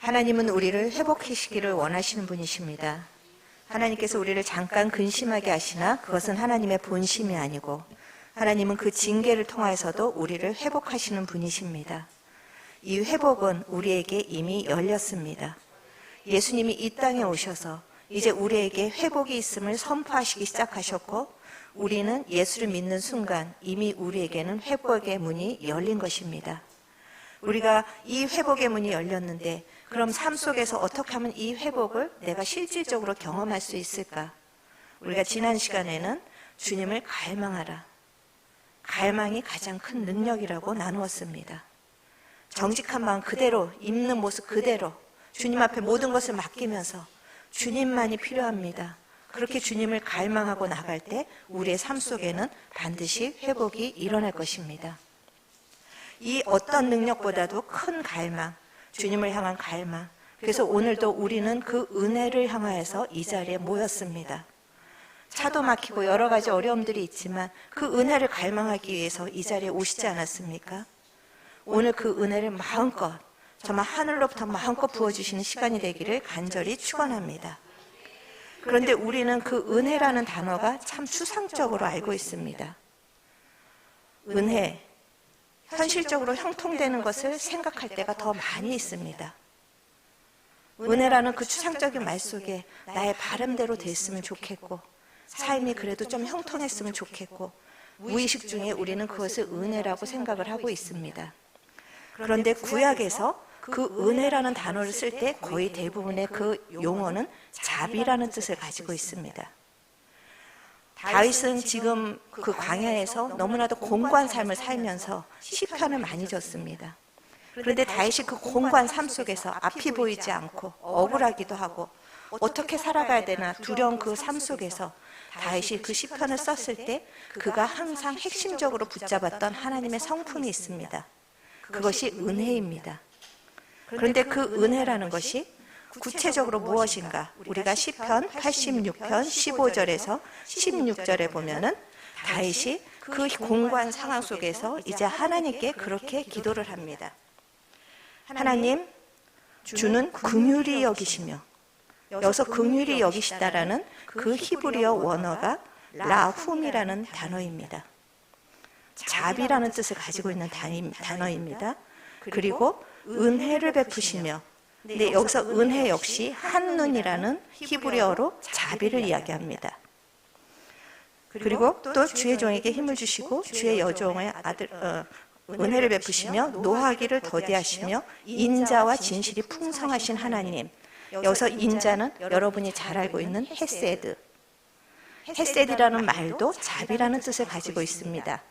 하나님은 우리를 회복하시기를 원하시는 분이십니다. 하나님께서 우리를 잠깐 근심하게 하시나 그것은 하나님의 본심이 아니고 하나님은 그 징계를 통하여서도 우리를 회복하시는 분이십니다. 이 회복은 우리에게 이미 열렸습니다. 예수님이 이 땅에 오셔서 이제 우리에게 회복이 있음을 선포하시기 시작하셨고 우리는 예수를 믿는 순간 이미 우리에게는 회복의 문이 열린 것입니다. 우리가 이 회복의 문이 열렸는데 그럼 삶 속에서 어떻게 하면 이 회복을 내가 실질적으로 경험할 수 있을까? 우리가 지난 시간에는 주님을 갈망하라. 갈망이 가장 큰 능력이라고 나누었습니다. 정직한 마음 그대로, 있는 모습 그대로 주님 앞에 모든 것을 맡기면서 주님만이 필요합니다. 그렇게 주님을 갈망하고 나갈 때 우리의 삶 속에는 반드시 회복이 일어날 것입니다. 이 어떤 능력보다도 큰 갈망, 주님을 향한 갈망. 그래서 오늘도 우리는 그 은혜를 향하여서 이 자리에 모였습니다. 차도 막히고 여러 가지 어려움들이 있지만 그 은혜를 갈망하기 위해서 이 자리에 오시지 않았습니까? 오늘 그 은혜를 마음껏 정말 하늘로부터 마음껏 부어주시는 시간이 되기를 간절히 축원합니다. 그런데 우리는 그 은혜라는 단어가 참 추상적으로 알고 있습니다. 은혜, 현실적으로 형통되는 것을 생각할 때가 더 많이 있습니다. 은혜라는 그 추상적인 말 속에 나의 바람대로 됐으면 좋겠고 삶이 그래도 좀 형통했으면 좋겠고 무의식 중에 우리는 그것을 은혜라고 생각을 하고 있습니다. 그런데 구약에서 그 은혜라는 단어를 쓸 때 거의 대부분의 그 용어는 자비라는 뜻을 가지고 있습니다. 다윗은 지금 그 광야에서 너무나도 공고한 삶을 살면서 시편을 많이 줬습니다. 그런데 다윗이 그 공고한 삶 속에서 앞이 보이지 않고 억울하기도 하고 어떻게 살아가야 되나 두려운 그 삶 속에서 다윗이 그 시편을 썼을 때 그가 항상 핵심적으로 붙잡았던 하나님의 성품이 있습니다. 그것이 은혜입니다. 그런데 그 은혜라는 것이 구체적으로 무엇인가? 우리가 시편 86편 15절에서 16절에 보면은 다윗이 그 공고한 상황 속에서 이제 하나님께 그렇게 기도를 합니다. 하나님, 주는 긍휼히 여기시며, 여기서 긍휼히 여기시다라는 그 히브리어 원어가 라훔이라는 단어입니다. 자비라는 뜻을 가지고 있는 단어입니다. 그리고 은혜를 베푸시며, 근데 여기서 은혜 역시 한눈이라는 히브리어로 자비를 이야기합니다. 그리고 또 주의 종에게 힘을 주시고 주의 여종의 은혜를 베푸시며 노하기를 더디하시며 인자와 진실이 풍성하신 하나님. 여기서 인자는 여러분이 잘 알고 있는 헤세드. 헤세드라는 말도 자비라는 뜻을 가지고 있습니다.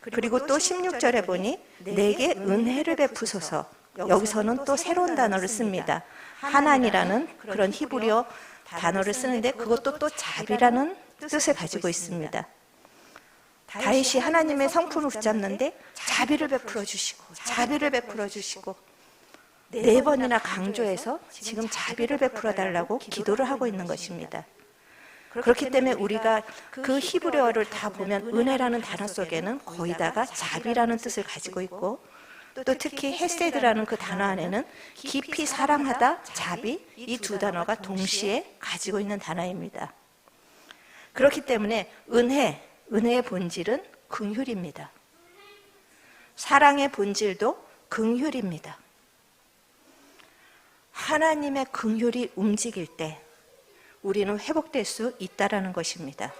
그리고 또 16절에 보니 내게 은혜를 베푸소서. 여기서는 또 새로운 단어를 씁니다. 하나니라는 그런 히브리어 단어를 쓰는데 그것도 또 자비라는 뜻을 가지고 있습니다. 다윗이 하나님의 성품을 붙잡는데 자비를 베풀어 주시고 자비를 베풀어 주시고 4번이나 강조해서 지금 자비를 베풀어 달라고 기도를 하고 있는 것입니다. 그렇기 때문에 우리가 그 히브리어를 다 보면 은혜라는 단어 속에는 거의 다가 자비라는 뜻을 가지고 있고 또 특히 헤세드라는 그 단어 안에는 깊이 사랑하다, 자비 이 두 단어가 동시에 가지고 있는 단어입니다. 그렇기 때문에 은혜의 본질은 긍휼입니다. 사랑의 본질도 긍휼입니다. 하나님의 긍휼이 움직일 때 우리는 회복될 수 있다라는 것입니다.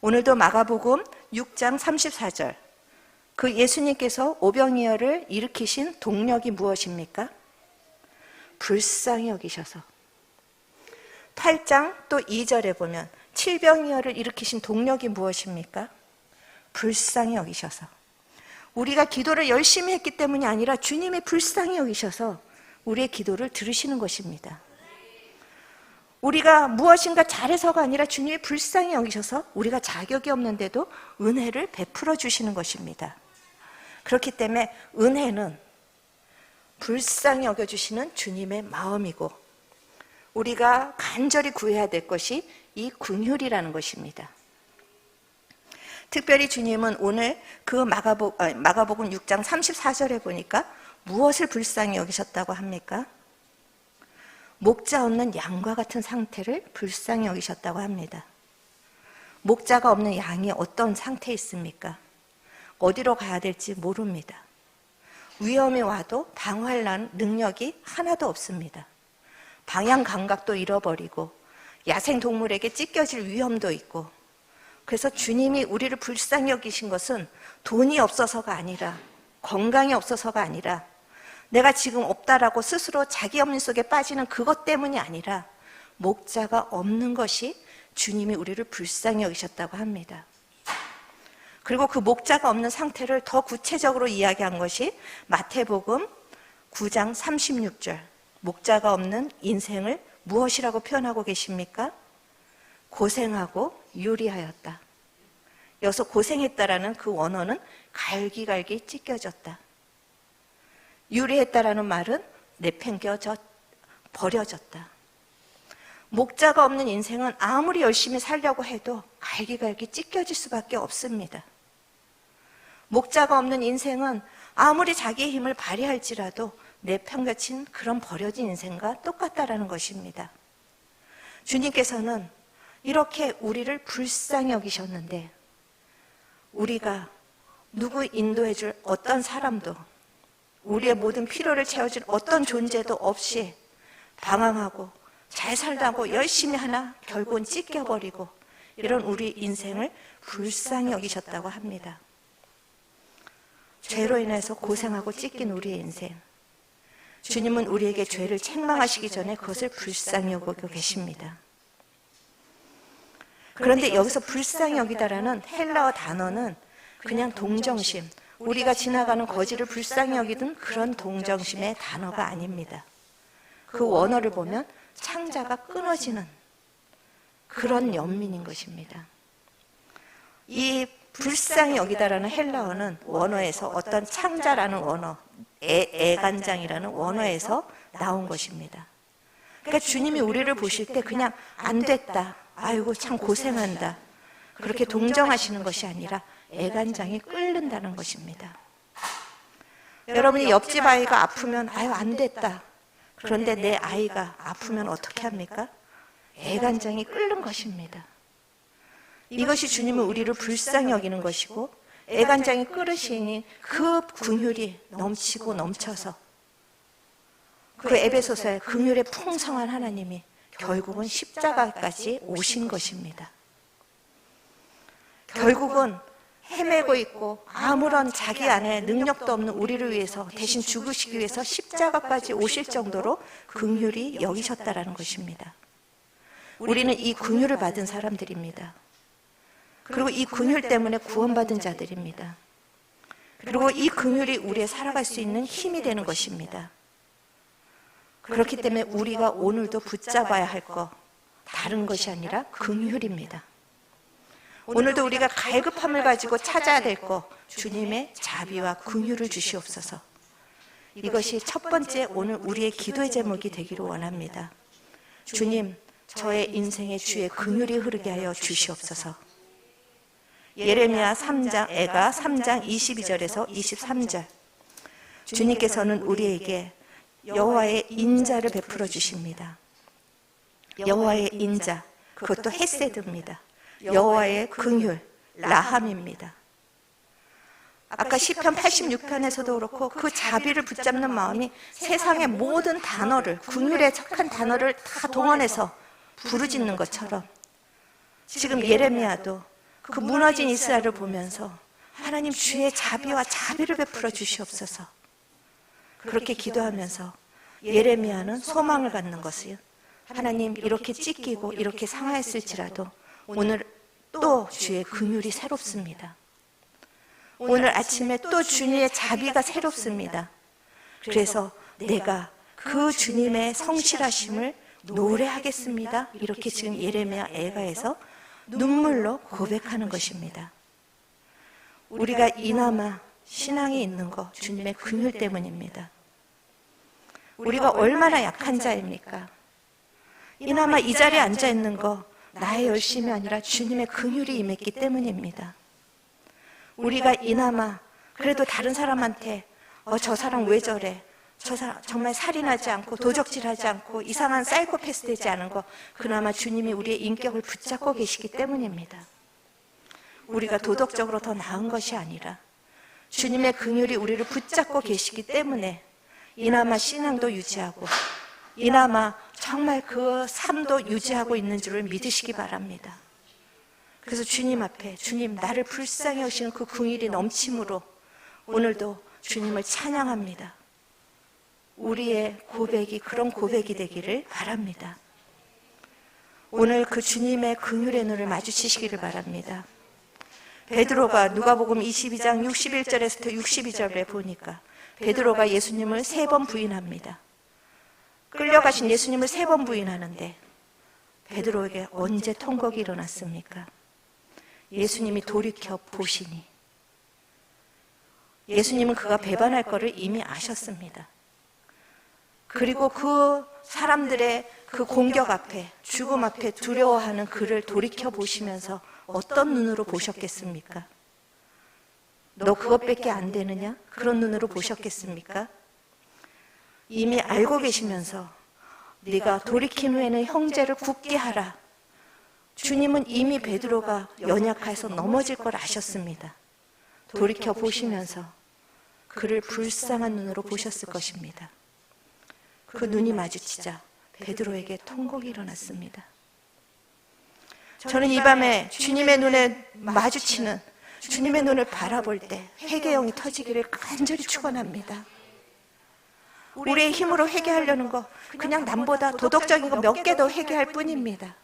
오늘도 마가복음 6장 34절 그 예수님께서 오병이어를 일으키신 동력이 무엇입니까? 불쌍히 여기셔서. 8장 또 2절에 보면 칠병이어를 일으키신 동력이 무엇입니까? 불쌍히 여기셔서. 우리가 기도를 열심히 했기 때문이 아니라 주님이 불쌍히 여기셔서 우리의 기도를 들으시는 것입니다. 우리가 무엇인가 잘해서가 아니라 주님이 불쌍히 여기셔서 우리가 자격이 없는데도 은혜를 베풀어 주시는 것입니다. 그렇기 때문에 은혜는 불쌍히 여겨주시는 주님의 마음이고 우리가 간절히 구해야 될 것이 이 긍휼이라는 것입니다. 특별히 주님은 오늘 그 마가복음 6장 34절에 보니까 무엇을 불쌍히 여기셨다고 합니까? 목자 없는 양과 같은 상태를 불쌍히 여기셨다고 합니다. 목자가 없는 양이 어떤 상태에 있습니까? 어디로 가야 될지 모릅니다. 위험이 와도 방어할 능력이 하나도 없습니다. 방향 감각도 잃어버리고 야생동물에게 찢겨질 위험도 있고, 그래서 주님이 우리를 불쌍히 여기신 것은 돈이 없어서가 아니라, 건강이 없어서가 아니라, 내가 지금 없다라고 스스로 자기 염려 속에 빠지는 그것 때문이 아니라 목자가 없는 것이 주님이 우리를 불쌍히 여기셨다고 합니다. 그리고 그 목자가 없는 상태를 더 구체적으로 이야기한 것이 마태복음 9장 36절. 목자가 없는 인생을 무엇이라고 표현하고 계십니까? 고생하고 유리하였다. 여기서 고생했다라는 그 원어는 갈기갈기 찢겨졌다. 유리했다라는 말은 내팽겨져 버려졌다. 목자가 없는 인생은 아무리 열심히 살려고 해도 갈기갈기 찢겨질 수밖에 없습니다. 목자가 없는 인생은 아무리 자기의 힘을 발휘할지라도 내팽겨친 그런 버려진 인생과 똑같다라는 것입니다. 주님께서는 이렇게 우리를 불쌍히 여기셨는데, 우리가 누구 인도해줄 어떤 사람도, 우리의 모든 필요를 채워줄 어떤 존재도 없이 방황하고 잘 살다고 열심히 하나 결국은 찢겨버리고, 이런 우리 인생을 불쌍히 여기셨다고 합니다. 죄로 인해서 고생하고 찢긴 우리의 인생, 주님은 우리에게 죄를 책망하시기 전에 그것을 불쌍히 여기고 계십니다. 그런데 여기서 불쌍히 여기다라는 헬라어 단어는 그냥 동정심, 우리가 지나가는 거지를 불쌍히 여기던 그런 동정심의 단어가 아닙니다. 그 원어를 보면 창자가 끊어지는 그런 연민인 것입니다. 이 불쌍히 여기다라는 헬라어는 원어에서 어떤 창자라는 원어, 애간장이라는 원어에서 나온 것입니다. 그러니까 주님이 우리를 보실 때 그냥 안 됐다, 아이고 참 고생한다, 그렇게 동정하시는 것이 아니라 애간장이 끓는다는 것입니다. 여러분이 옆집 아이가 아프면 아유 안 됐다, 그런데 내 아이가 아프면 어떻게 합니까? 애간장이 끓는 것입니다. 이것이 주님은 우리를 불쌍히 여기는 것이고, 애간장이 끓으시니 그 긍휼이 넘치고 넘쳐서 그 에베소서의 긍휼의 풍성한 하나님이 결국은 십자가까지 오신 것입니다. 결국은 헤매고 있고 아무런 자기 안에 능력도 없는 우리를 위해서 대신 죽으시기 위해서 십자가까지 오실 정도로 긍휼히 여기셨다라는 것입니다. 우리는 이 긍휼을 받은 사람들입니다. 그리고 이 긍휼 때문에 구원받은 자들입니다. 그리고 이 긍휼이 우리의 살아갈 수 있는 힘이 되는 것입니다. 그렇기 때문에 우리가 오늘도 붙잡아야 할 것, 다른 것이 아니라 긍휼입니다. 오늘도 우리가 갈급함을 가지고 찾아야 될 것, 주님의 자비와 긍휼을 주시옵소서. 이것이 첫 번째 오늘 우리의 기도의 제목이 되기를 원합니다. 주님, 저의 인생에 주의 긍휼이 흐르게 하여 주시옵소서. 예레미야 3장, 애가 3장 22절에서 23절. 주님께서는 우리에게 여호와의 인자를 베풀어 주십니다. 여호와의 인자, 그것도 헤세드입니다. 여호와의 긍휼, 라함입니다. 아까 시편 86편에서도 그렇고 그 자비를 붙잡는 마음이 세상의 모든 단어를, 긍휼에 척한 단어를 다 동원해서 부르짖는 것처럼, 지금 예레미야도 그 무너진 이스라엘을 보면서 하나님 주의 자비와 자비를 베풀어 주시옵소서, 그렇게 기도하면서 예레미야는 소망을 갖는 것이요, 하나님 이렇게 찢기고 이렇게 상하였을지라도 오늘 또 주의 긍휼이 새롭습니다. 오늘 아침에 또 주님의 자비가 새롭습니다. 그래서 내가 그 주님의 성실하심을 노래하겠습니다. 이렇게 지금 예레미야 애가에서 눈물로 고백하는 것입니다. 우리가 이나마 신앙이 있는 것 주님의 긍휼 때문입니다. 우리가 얼마나 약한 자입니까? 이나마 이 자리에 앉아 있는 거 나의 열심이 아니라 주님의 긍휼이 임했기 때문입니다. 우리가 이나마 그래도 다른 사람한테 저 사람 왜 저래? 저 사람 정말 살인하지 않고 도적질하지 않고 이상한 사이코패스 되지 않은 거, 그나마 주님이 우리의 인격을 붙잡고 계시기 때문입니다. 우리가 도덕적으로 더 나은 것이 아니라 주님의 긍휼이 우리를 붙잡고 계시기 때문에 이나마 신앙도 유지하고 이나마 정말 그 삶도 유지하고 있는 줄을 믿으시기 바랍니다. 그래서 주님 앞에, 주님 나를 불쌍히 여기시는 그 긍휼이 넘침으로 오늘도 주님을 찬양합니다. 우리의 고백이 그런 고백이 되기를 바랍니다. 오늘 그 주님의 긍휼의 눈을 마주치시기를 바랍니다. 베드로가 누가복음 22장 61절에서부터 62절에 보니까 베드로가 예수님을 3번 부인합니다. 끌려가신 예수님을 3번 부인하는데 베드로에게 언제 통곡이 일어났습니까? 예수님이 돌이켜 보시니 예수님은 그가 배반할 것을 이미 아셨습니다. 그리고 그 사람들의 그 공격 앞에, 죽음 앞에 두려워하는 그를 돌이켜 보시면서 어떤 눈으로 보셨겠습니까? 너 그것밖에 안 되느냐? 그런 눈으로 보셨겠습니까? 이미 알고 계시면서 네가 돌이킨 후에는 형제를 굳게 하라. 주님은 이미 베드로가 연약해서 넘어질 걸 아셨습니다. 돌이켜 보시면서 그를 불쌍한 눈으로 보셨을 것입니다. 그 눈이 마주치자 베드로에게 통곡이 일어났습니다. 저는 이 밤에 주님의 눈에 마주치는, 주님의 눈을 바라볼 때 회개영이 터지기를 간절히 축원합니다. 우리의 힘으로 회개하려는 거 그냥 남보다 도덕적인 거 몇 개 더 회개할 뿐입니다.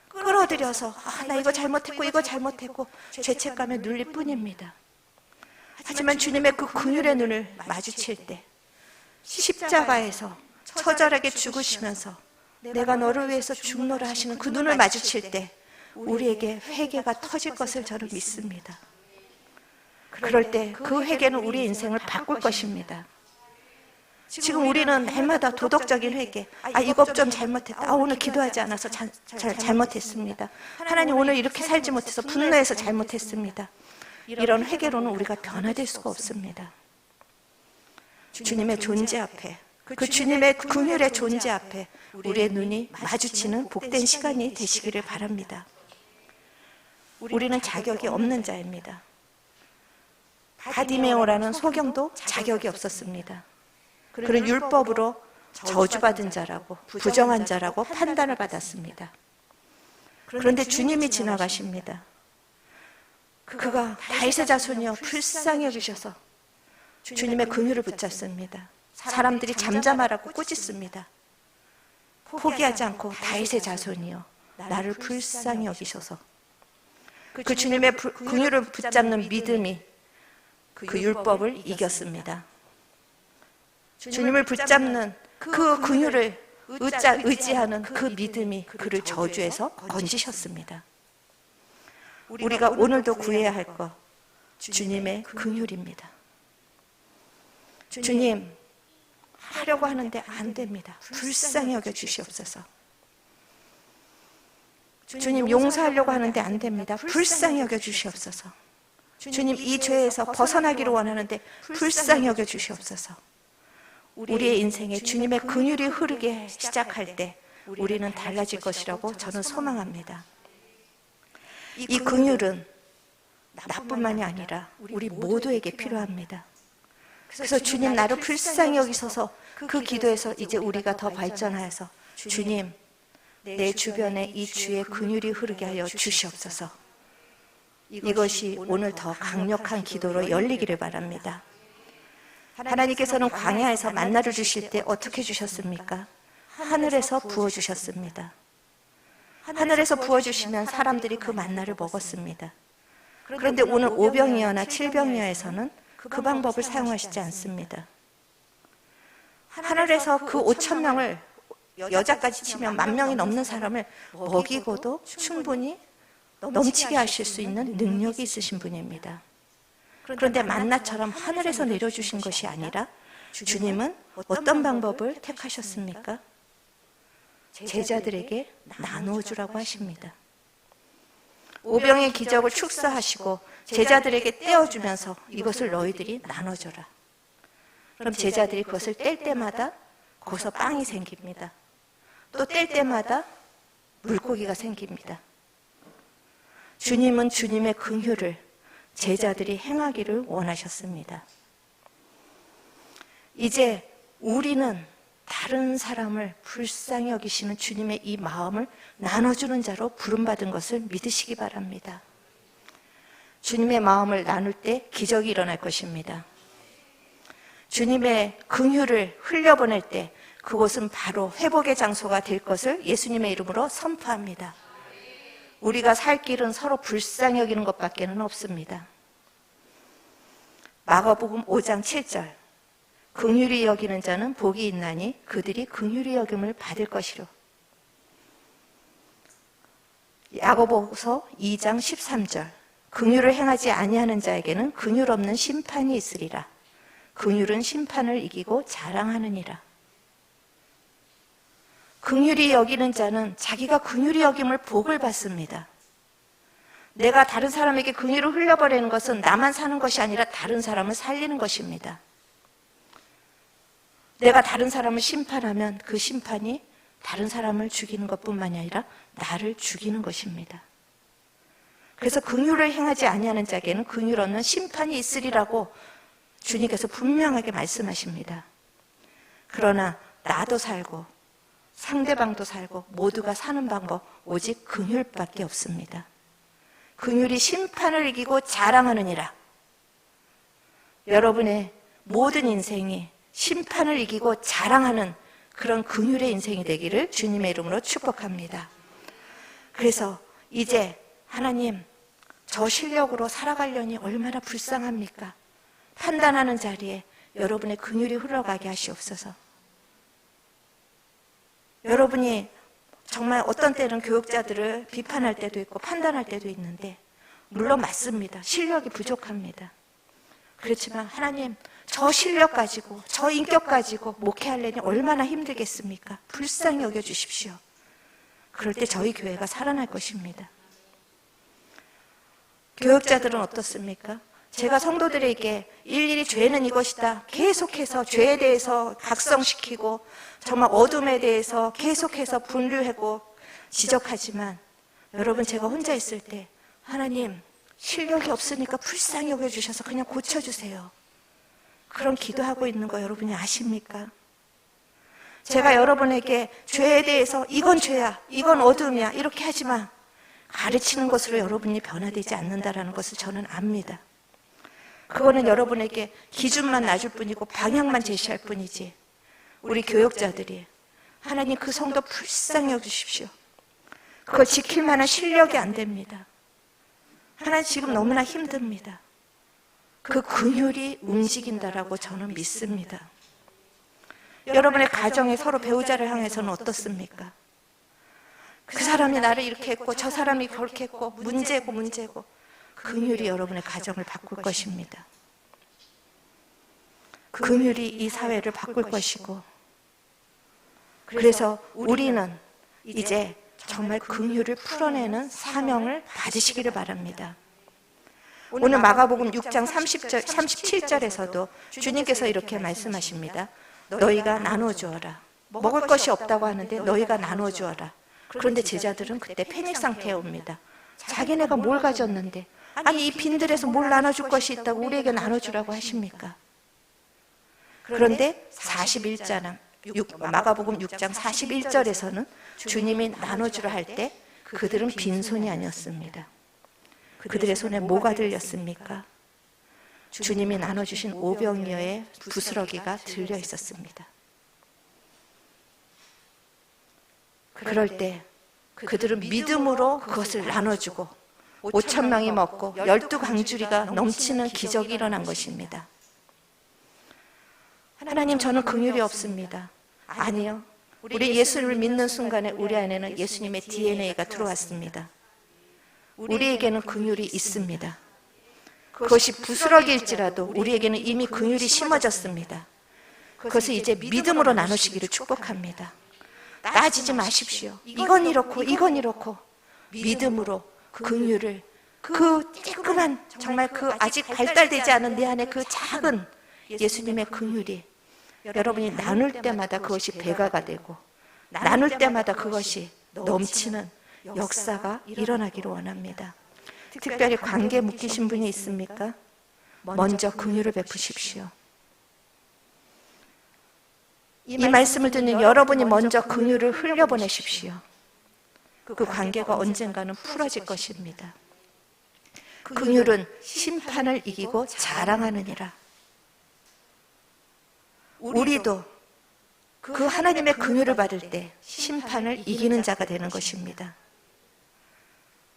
끌어들여서 나 이거 잘못했고 이거 잘못했고 죄책감에 눌릴 뿐입니다. 하지만 주님의 그 긍휼의 눈을 마주칠 때 십자가에서 처절하게 죽으시면서 내가 너를 위해서 죽노라 하시는 그 눈을 마주칠 때 우리에게 회개가 터질 것을 저는 믿습니다. 그럴 때 그 회개는 우리의 인생을 바꿀 것입니다. 지금 우리는 날마다 도덕적인 회개, 이것 좀 잘못했다, 오늘 기도하지 않아서 잘못했습니다, 하나님 오늘 이렇게 살지 못해서 분노해서 잘못했습니다, 이런 회개로는 우리가 변화될 수가 없습니다. 주님의 존재 앞에, 그 주님의 긍휼의 존재 앞에 우리의 눈이 마주치는 복된 시간이 되시기를 바랍니다. 우리는 자격이 없는 자입니다. 바디메오라는 소경도 자격이 없었습니다. 그는 율법으로 저주받은 자라고, 부정한 자라고 판단을 받았습니다. 그런데 주님이 지나가십니다. 그가 다윗의 자손이여 불쌍히 여기셔서 주님의 긍휼을 붙잡습니다. 사람들이 잠잠하라고 꾸짖습니다. 포기하지 않고 다윗의 자손이여 나를 불쌍히 여기셔서 그 주님의 긍휼을 붙잡는 믿음이 그 율법을 이겼습니다. 주님을 붙잡는 그 긍휼을 의지하는 그 믿음이 그를 저주에서 건지셨습니다. 우리가 오늘도 구해야 할 것, 주님의 긍휼입니다. 주님, 하려고 하는데 안 됩니다. 불쌍히 여겨 주시옵소서. 주님, 용서하려고 하는데 안 됩니다. 불쌍히 여겨 주시옵소서. 주님, 이 죄에서 벗어나기를 원하는데 불쌍히 여겨 주시옵소서. 우리의 인생에 주님의 긍휼이 흐르게 시작할 때 우리는 달라질 것이라고 저는 소망합니다. 이 긍휼은 나뿐만이 아니라 우리 모두에게 필요합니다. 그래서 주님 나를 불쌍히 여기셔서 그 기도에서 이제 우리가 더 발전하여서 주님 내 주변에 이 주의 긍휼이 흐르게 하여 주시옵소서. 이것이 오늘 더 강력한 기도로 열리기를 바랍니다. 하나님께서는 광야에서 만나를 주실 때 어떻게 주셨습니까? 하늘에서 부어주셨습니다. 하늘에서 부어주시면 사람들이 그 만나를 먹었습니다. 그런데 오늘 오병이어나 칠병이어에서는 그 방법을 사용하시지 않습니다. 하늘에서 그 5,000명을, 여자까지 치면 10,000명이 넘는 사람을 먹이고도 충분히 넘치게 하실 수 있는 능력이 있으신 분입니다. 그런데 만나처럼 하늘에서 내려주신 것이 아니라 주님은 어떤 방법을 택하셨습니까? 제자들에게 나누어 주라고 하십니다. 오병의 기적을 축사하시고 제자들에게 떼어주면서 이것을 너희들이 나눠줘라. 그럼 제자들이 그것을 뗄 때마다 거기서 빵이 생깁니다. 또 뗄 때마다 물고기가 생깁니다. 주님은 주님의 긍휼을 제자들이 행하기를 원하셨습니다. 이제 우리는 다른 사람을 불쌍히 여기시는 주님의 이 마음을 나눠주는 자로 부름받은 것을 믿으시기 바랍니다. 주님의 마음을 나눌 때 기적이 일어날 것입니다. 주님의 긍휼을 흘려보낼 때 그곳은 바로 회복의 장소가 될 것을 예수님의 이름으로 선포합니다. 우리가 살 길은 서로 불쌍히 여기는 것밖에는 없습니다. 마가복음 5장 7절 긍휼히 여기는 자는 복이 있나니 그들이 긍휼히 여김을 받을 것이로. 야고보서 2장 13절 긍휼을 행하지 아니하는 자에게는 긍휼 없는 심판이 있으리라. 긍휼은 심판을 이기고 자랑하느니라. 긍휼히 여기는 자는 자기가 긍휼히 여김을 복을 받습니다. 내가 다른 사람에게 긍휼을 흘려버리는 것은 나만 사는 것이 아니라 다른 사람을 살리는 것입니다. 내가 다른 사람을 심판하면 그 심판이 다른 사람을 죽이는 것뿐만이 아니라 나를 죽이는 것입니다. 그래서 긍휼을 행하지 아니하는 자에게는 긍휼 없는 심판이 있으리라고 주님께서 분명하게 말씀하십니다. 그러나 나도 살고 상대방도 살고 모두가 사는 방법 오직 긍휼밖에 없습니다. 긍휼이 심판을 이기고 자랑하느니라. 여러분의 모든 인생이 심판을 이기고 자랑하는 그런 긍휼의 인생이 되기를 주님의 이름으로 축복합니다. 그래서 이제 하나님, 저 실력으로 살아가려니 얼마나 불쌍합니까? 판단하는 자리에 여러분의 긍휼이 흘러가게 하시옵소서. 여러분이 정말 어떤 때는 교육자들을 비판할 때도 있고 판단할 때도 있는데 물론 맞습니다. 실력이 부족합니다. 그렇지만 하나님, 저 실력 가지고 저 인격 가지고 목회하려니 얼마나 힘들겠습니까? 불쌍히 여겨주십시오. 그럴 때 저희 교회가 살아날 것입니다. 교육자들은 어떻습니까? 제가 성도들에게 일일이 죄는 이것이다 계속해서 죄에 대해서 각성시키고 정말 어둠에 대해서 계속해서 분류하고 지적하지만 여러분, 제가 혼자 있을 때 하나님, 실력이 없으니까 불쌍히 여겨주셔서 그냥 고쳐주세요. 그런 기도하고 있는 거 여러분이 아십니까? 제가 여러분에게 죄에 대해서 이건 죄야, 이건 어둠이야 이렇게 하지만 가르치는 것으로 여러분이 변화되지 않는다는 것을 저는 압니다. 그거는 여러분에게 기준만 놔줄 뿐이고 방향만 제시할 뿐이지 우리 교육자들이 하나님, 그 성도 불쌍히 여기십시오. 그걸 지킬 만한 실력이 안 됩니다. 하나님, 지금 너무나 힘듭니다. 그 긍휼이 움직인다라고 저는 믿습니다. 여러분의 가정에 서로 배우자를 향해서는 어떻습니까? 그 사람이 나를 이렇게 했고 저 사람이 그렇게 했고 문제고 긍휼이 여러분의 가정을 바꿀 것입니다. 긍휼이 이 사회를 바꿀 것이고, 그래서 우리는 이제 정말 긍휼을 풀어내는 사명을 받으시기를 바랍니다. 오늘 마가복음 6장 37절에서도 주님께서 이렇게 말씀하십니다. 너희가 나눠주어라. 먹을 것이 없다고 하는데 너희가 나눠주어라. 그런데 제자들은 그때 패닉 상태에 옵니다. 자기네가 뭘 가졌는데, 아니 이 빈들에서 뭘 나눠줄 것이 있다고 우리에게 나눠주라고 하십니까? 그런데 41장 마가복음 6장 41절에서는 주님이 나눠주라 할 때 그들은 빈손이 아니었습니다. 그들의 손에 뭐가 들렸습니까? 주님이 나눠주신 오병이어의 부스러기가 들려 있었습니다. 그럴 때 그들은 믿음으로 그것을 나눠주고 5,000명이 먹고 12강주리가 넘치는 기적이 일어난 것입니다. 하나님, 저는 긍휼이 없습니다. 아니요. 우리 예수를 믿는 순간에 우리 안에는 예수님의 DNA가 들어왔습니다. 우리에게는 긍휼이 있습니다. 그것이 부스러기일지라도 우리에게는 이미 긍휼이 심어졌습니다. 그것을 이제 믿음으로 나누시기를 축복합니다. 따지지 마십시오. 이건 이렇고 믿음으로 긍휼을, 그 쬐끄만 정말 그 아직 발달되지 않은 내 안에 그 작은 예수님의 긍휼이 여러분이 나눌 때마다 그것이 배가가 되고 나눌 때마다 그것이 넘치는 역사가 일어나기를 원합니다. 특별히 관계에 묶이신 분이 있습니까? 먼저 긍휼을 베푸십시오. 이 말씀을 듣는 여러분이 먼저 긍휼을 흘려보내십시오. 그 관계가 언젠가는 풀어질 것입니다. 긍휼은 심판을 이기고 자랑하느니라. 우리도 그 하나님의 긍휼을 받을 때 심판을 이기는 자가 되는 것입니다.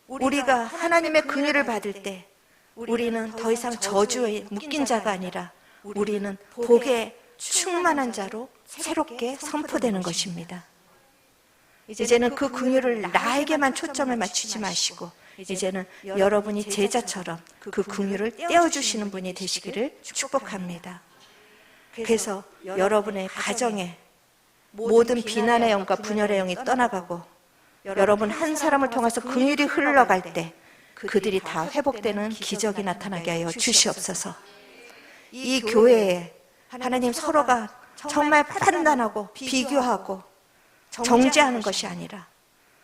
우리가 하나님의 긍휼을 받을 때 우리는 더 이상 저주에 묶인 자가 아니라 우리는 복에 충만한 자로 새롭게 선포되는 것입니다. 이제는 그 긍휼을 나에게만 초점을 맞추지 마시고 이제는 여러분이 제자처럼 그 긍휼을 떼어주시는 분이 되시기를 축복합니다. 그래서 여러분의 가정에 모든 비난의 영과 분열의 영이 떠나가고 여러분 한 사람을 통해서 긍휼이 흘러갈 때 그들이 다 회복되는 기적이 나타나게 하여 주시옵소서. 이 교회에 하나님 서로가 정말 판단하고 비교하고 정죄하는 것이 아니라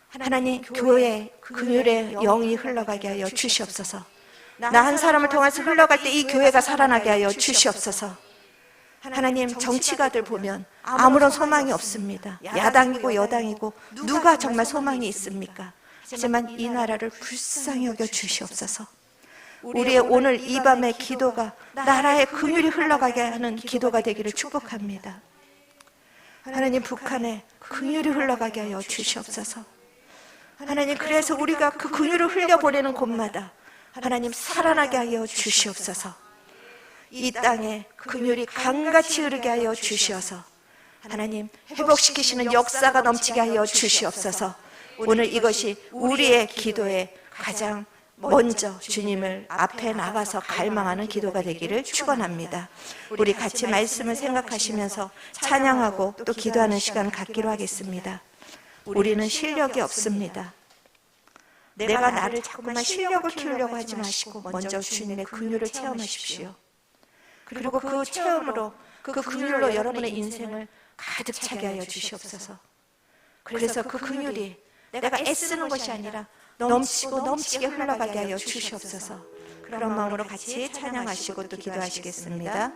하나님 교회에 긍휼의 영이 흘러가게 하여 주시옵소서. 나 한 사람을 통해서 흘러갈 때 이 교회가 살아나게 하여 주시옵소서. 하나님 정치가들 보면 아무런 소망이 없습니다. 야당이고 여당이고 누가 정말 소망이 있습니까? 하지만 이 나라를 불쌍히 여겨 주시옵소서. 우리의 오늘 이 밤의 기도가 나라의 긍휼이 흘러가게 하는 기도가 되기를 축복합니다. 하나님 북한에 긍휼이 흘러가게 하여 주시옵소서. 하나님 그래서 우리가 그 긍휼을 흘려보내는 곳마다 하나님 살아나게 하여 주시옵소서. 이 땅에 긍휼이 강같이 흐르게 하여 주시어서 하나님 회복시키시는 역사가 넘치게 하여 주시옵소서. 오늘 이것이 우리의 기도에 가장 먼저 주님을 앞에 나가서 갈망하는 기도가 되기를 축원합니다. 우리 같이 말씀을 생각하시면서 찬양하고 또 기도하는 시간 갖기로 하겠습니다. 우리는 실력이 없습니다. 내가 나를 자꾸만 실력을 키우려고 하지 마시고 먼저 주님의 긍휼을 체험하십시오. 그리고 그 체험으로 그 긍휼로 여러분의 인생을 가득 차게 하여 주시옵소서. 그래서 그 긍휼이 내가 애쓰는 것이 아니라 넘치고 넘치게 흘러가게 하여 주시옵소서. 그런 마음으로 같이 찬양하시고 또 기도하시겠습니다.